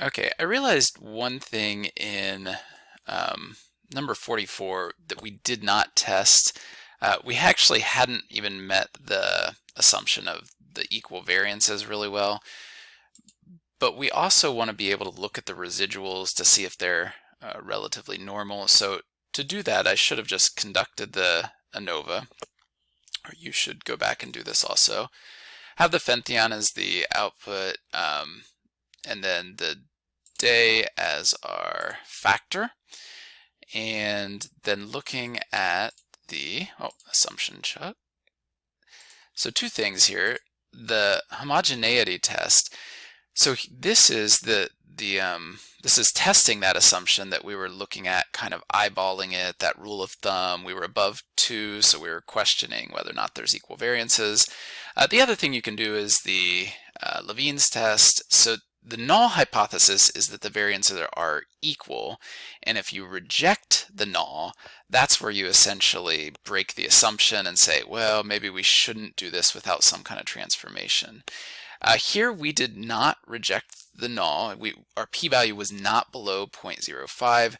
Okay, I realized one thing in number 44 that we did not test. We actually hadn't even met the assumption of the equal variances really well, but we also want to be able to look at the residuals to see if they're relatively normal. So to do that, I should have just conducted the Anova, or you should go back and do this also. Have the Fenthion as the output, and then the day as our factor, and then looking at the assumption check. So two things here. The homogeneity test. So this is this is testing that assumption that we were looking at, kind of eyeballing it, that rule of thumb. We were above 2, so we were questioning whether or not there's equal variances. The other thing you can do is the Levine's test. So the null hypothesis is that the variances are equal, and if you reject the null, that's where you essentially break the assumption and say, well, maybe we shouldn't do this without some kind of transformation. Here we did not reject the null. Our p-value was not below 0.05.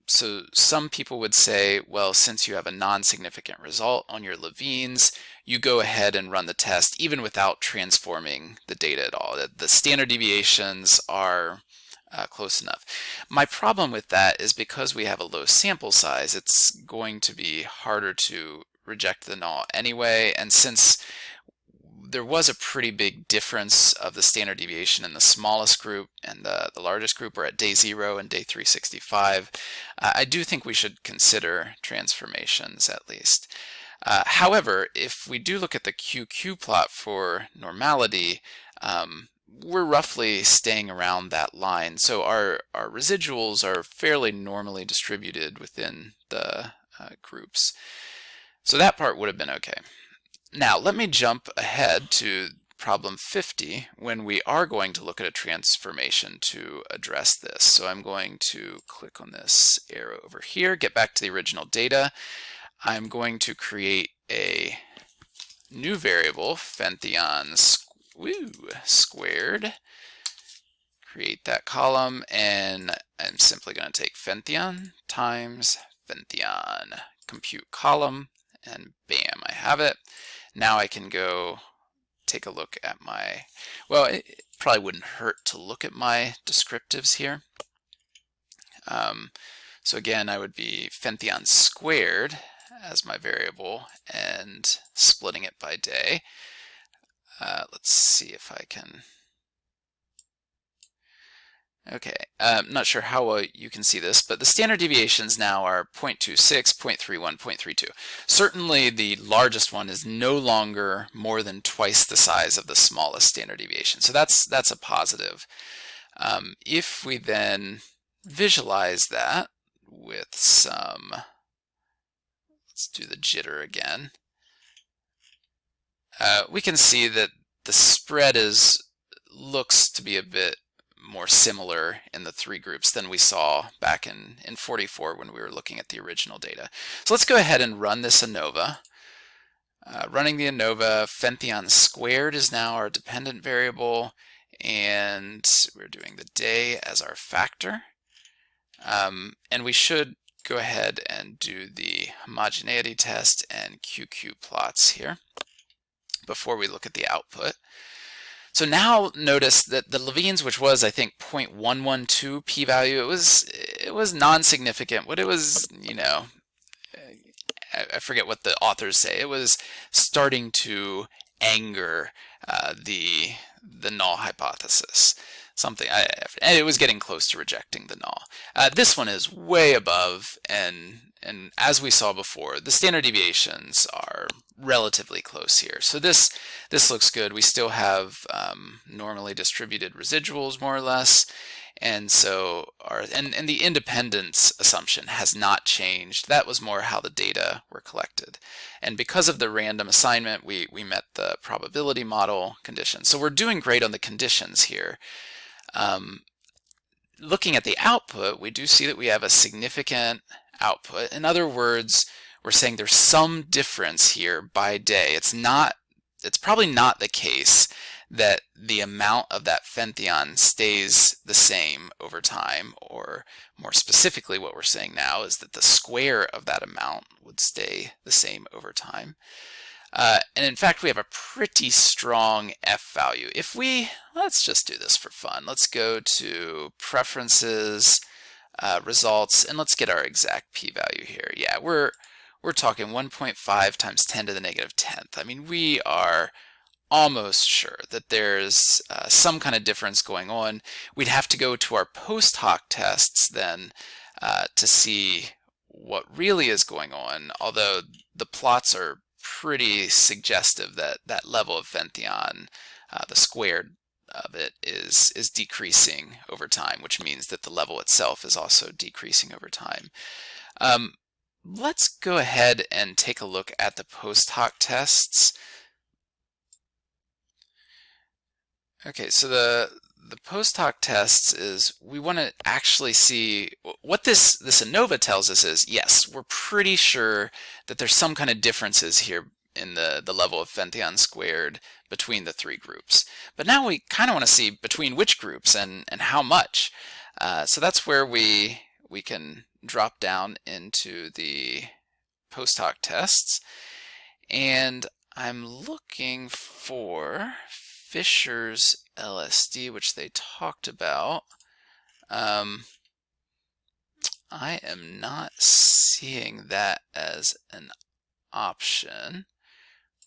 So some people would say, well, since you have a non-significant result on your Levines, you go ahead and run the test even without transforming the data at all. The standard deviations are close enough. My problem with that is because we have a low sample size, it's going to be harder to reject the null anyway, and since there was a pretty big difference of the standard deviation in the smallest group and the largest group were at day 0 and day 365. I do think we should consider transformations at least. However, if we do look at the QQ plot for normality, we're roughly staying around that line. So our residuals are fairly normally distributed within the groups. So that part would have been okay. Now, let me jump ahead to problem 50 when we are going to look at a transformation to address this. So I'm going to click on this arrow over here, get back to the original data. I'm going to create a new variable, Fenthion Squared. Create that column, and I'm simply going to take Fenthion times Fenthion, compute column, and bam, I have it. Now I can go take a look at my, well, it probably wouldn't hurt to look at my descriptives here. So again, I would be Fenthion Squared as my variable and splitting it by day. Let's see if I can. Okay, I'm not sure how well you can see this, but the standard deviations now are 0.26, 0.31, 0.32. Certainly the largest one is no longer more than twice the size of the smallest standard deviation. So that's a positive. If we then visualize that with some, let's do the jitter again, we can see that the spread looks to be a bit more similar in the three groups than we saw back in 44 when we were looking at the original data. So let's go ahead and run this Anova. Running the Anova, Fenthion Squared is now our dependent variable, and we're doing the day as our factor. And we should go ahead and do the homogeneity test and QQ plots here before we look at the output. So now notice that the Levines, which was I think 0.112 p-value, it was non-significant. What it was, you know, I forget what the authors say. It was starting to anger the null hypothesis. And it was getting close to rejecting the null. This one is way above, and as we saw before, the standard deviations are relatively close here. So this looks good. We still have normally distributed residuals more or less, and so and the independence assumption has not changed. That was more how the data were collected. And because of the random assignment, we met the probability model conditions. So we're doing great on the conditions here. Looking at the output, we do see that we have a significant output. In other words, we're saying there's some difference here by day. It's probably not the case that the amount of that Fenthion stays the same over time, or more specifically what we're saying now is that the square of that amount would stay the same over time. And in fact, we have a pretty strong F value. Let's just do this for fun. Let's go to Preferences, Results, and let's get our exact p-value here. Yeah, we're talking 1.5 times 10 to the negative 10th. I mean, we are almost sure that there's some kind of difference going on. We'd have to go to our post hoc tests then to see what really is going on, although the plots are pretty suggestive that that level of Fenthion, the squared of it, is decreasing over time, which means that the level itself is also decreasing over time. Let's go ahead and take a look at the post hoc tests. Okay, so the post hoc tests is we want to actually see what this Anova tells us is, yes, we're pretty sure that there's some kind of differences here in the level of Fenthion squared between the three groups. But now we kind of want to see between which groups and how much. So that's where we can drop down into the post hoc tests. And I'm looking for Fisher's LSD, which they talked about. I am not seeing that as an option.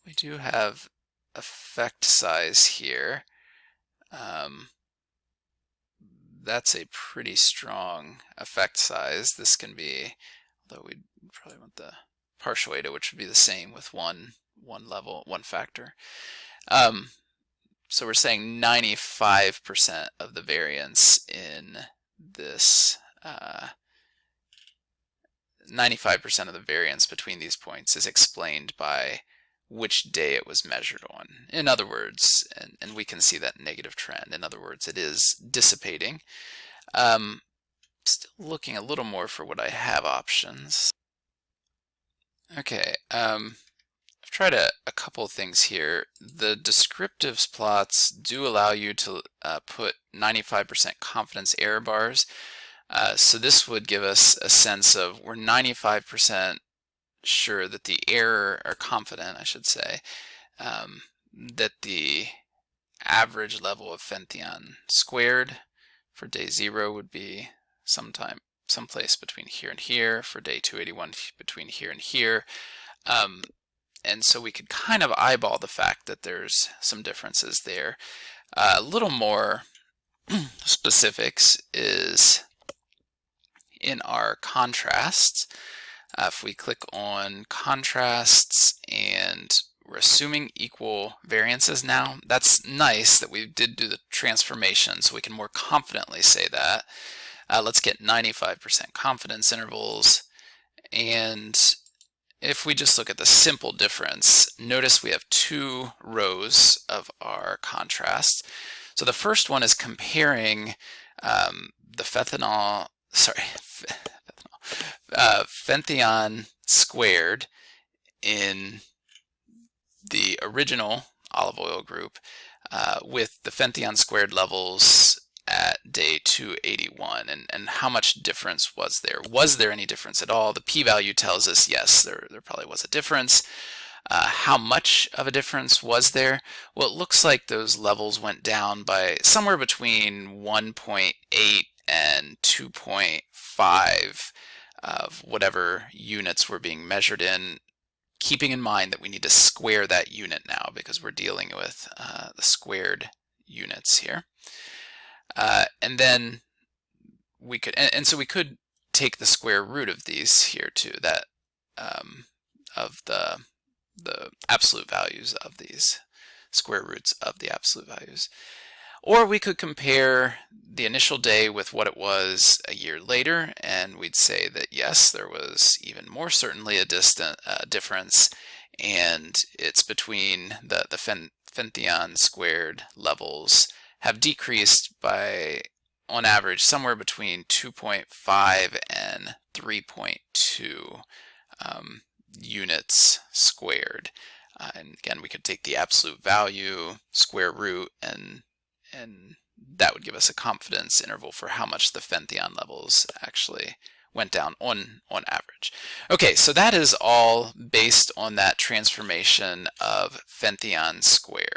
We do have effect size here. That's a pretty strong effect size. This can be, although we'd probably want the partial eta, which would be the same with one level, one factor. So we're saying 95% of the variance in this, 95% of the variance between these points is explained by which day it was measured on. In other words, and we can see that negative trend, in other words, it is dissipating. Still looking a little more for what I have options. Okay, I've tried a couple things here. The descriptives plots do allow you to put 95% confidence error bars. So this would give us a sense of we're 95% sure that the error, or confident I should say, that the average level of Fenthion squared for day 0 would be someplace between here and here, for day 281 between here and here. And so we could kind of eyeball the fact that there's some differences there. A little more specifics is in our contrasts. If we click on contrasts and we're assuming equal variances now, that's nice that we did do the transformation so we can more confidently say that. Let's get 95% confidence intervals, and if we just look at the simple difference, notice we have 2 rows of our contrast. So the first one is comparing the Fenthion squared in the original olive oil group with the Fenthion squared levels at day 281, and how much difference was there? Was there any difference at all? The p-value tells us yes, there probably was a difference. How much of a difference was there? Well, it looks like those levels went down by somewhere between 1.8 and 2.5 of whatever units were being measured in, keeping in mind that we need to square that unit now because we're dealing with the squared units here. And then we could, and so we could take the square root of these here too, that of the absolute values of these, square roots of the absolute values. Or we could compare the initial day with what it was a year later, and we'd say that yes, there was even more certainly a difference, and it's between the Fenthion squared levels have decreased by, on average, somewhere between 2.5 and 3.2 units squared. And again, we could take the absolute value, square root, and that would give us a confidence interval for how much the Fenthion levels actually went down on average. Okay, so that is all based on that transformation of Fenthion squared.